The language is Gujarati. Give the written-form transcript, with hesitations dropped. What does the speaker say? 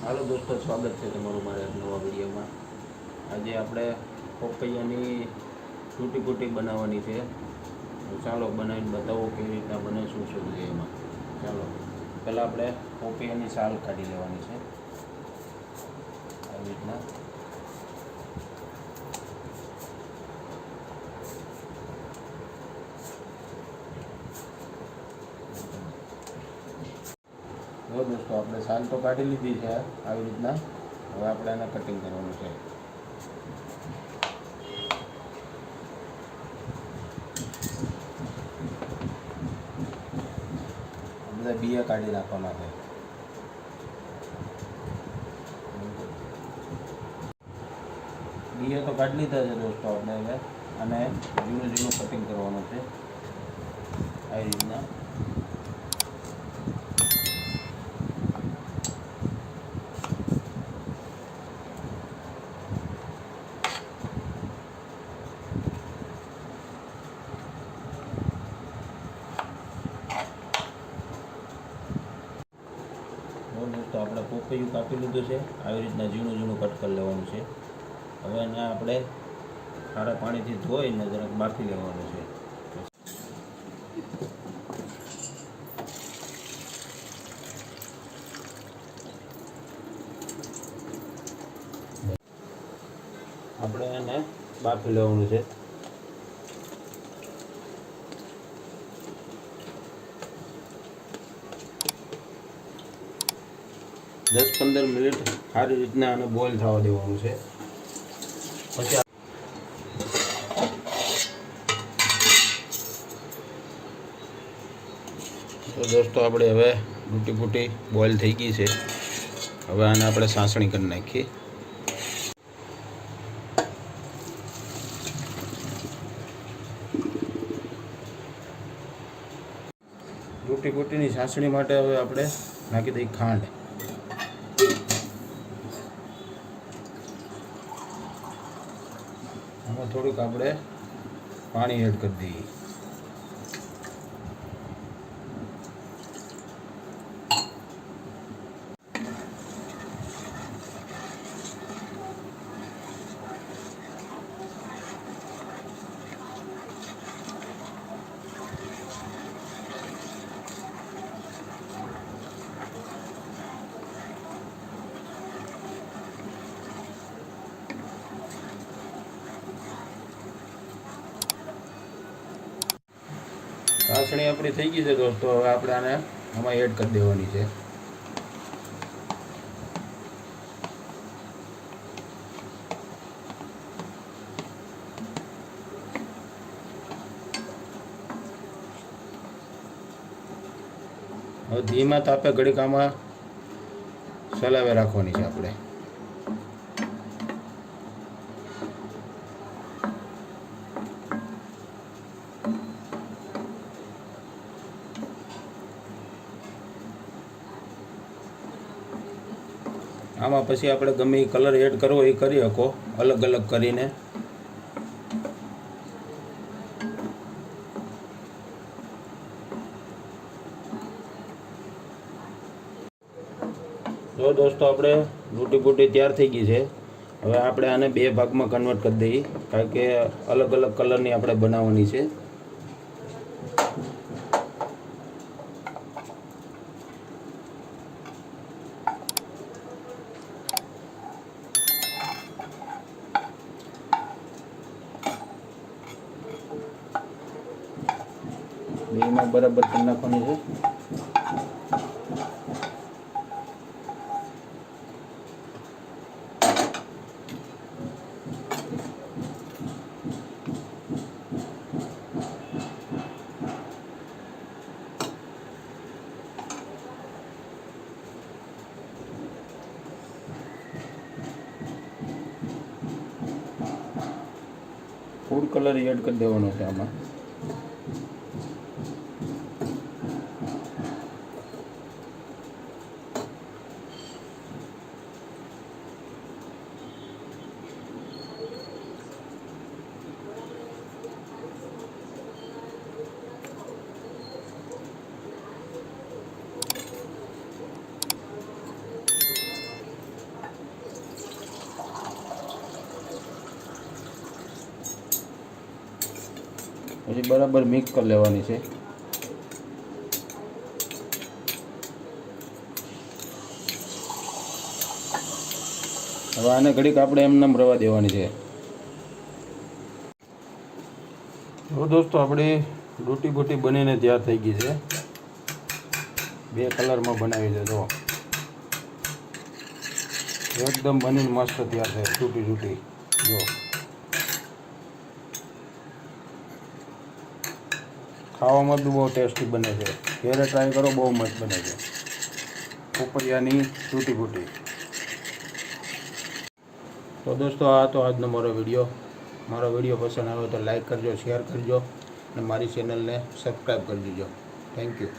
હાલો દોસ્તો, સ્વાગત છે તમારું મારા એક નવા વિડીયોમાં। આજે આપણે પપૈયાની તૂટી ફૂટી બનાવવાની છે। ચાલો બનાવીને બતાવો કેવી રીતના બને, શું શું જોઈએ એમાં। ચાલો પહેલાં આપણે પપૈયાની છાલ કાઢી લેવાની છે આવી રીતના। જો દોસ્તો, આપણે છાલ તો કાઢી લીધી છે આવી રીતના। હવે આપણે એને કટિંગ કરવાનું છે। બધા બીયા કાઢી નાખવાના છે। બીયા તો કાઢી લીધા છે દોસ્તો। આપણે હવે આને ઝીણું ઝીણું કટિંગ કરવાનું છે આવી રીતના। દોસ્તો, આપણે પપૈયું કાપી લીધું છે આવી રીતના ઝીણું ઝીણું કટ કરી લેવાનું છે। હવે એને આપણે સારા પાણીથી ધોઈને જરાક બાફી લેવાનું છે। આપણે એને બાફી લેવાનું છે। 10-15 મિનિટ સારી રીતના આને બોઇલ થવા દેવાનું છે। પછી તો દોસ્તો, આપણે હવે તૂટી ફૂટી બોઇલ થઈ ગઈ છે। હવે આને આપણે સાસણી કરી નાખીએ। તૂટી ફૂટીની સાસણી માટે હવે આપણે નાખી દઈએ ખાંડ। આમાં થોડુંક આપણે પાણી એડ કરી દઈએ। સાસણી આપણી થઈ ગઈ છે દોસ્તો। હવે આપણે આને આમાં એડ કરી દેવાની છે। હવે ધીમા તાપે ઘડીક આમાં ચલાવે રાખવાની છે આપણે। આમાં પછી આપણે ગમે એ કલર એડ કરવો એ કરી શકો, અલગ અલગ કરીને। જો દોસ્તો, આપણે તૂટી ફૂટી તૈયાર થઈ ગઈ છે। હવે આપણે આને 2 ભાગમાં કન્વર્ટ કરી દઈએ, કારણ કે અલગ અલગ કલરની આપણે બનાવવાની છે। બેમાં બરાબર કરી નાખવાની છે। ફૂડ કલર એડ કરી દેવાનો છે આમાં। પછી બરાબર મિક્સ કરી લેવાની છે. હવે આને ઘડીક આપણે એમને રવા દેવાની છે. તો દોસ્તો આપણી રોટી બોટી બનીને તૈયાર થઈ ગઈ છે. 2 કલરમાં બનાવી છે. જો એકદમ બનીને મસ્ત તૈયાર છે, છૂટી છૂટી. જો ખાવામાં બી બહુ ટેસ્ટી બને છે. ઘરે ટ્રાય કરો, બહુ મસ્ત બને છે પોપૈયાની તૂટી ફૂટી. તો દોસ્તો આ તો આજનો મારો વિડીયો પસંદ આવ્યો તો લાઈક કરજો, શેર કરજો અને મારી ચેનલને સબસ્ક્રાઈબ કરી દેજો. Thank you.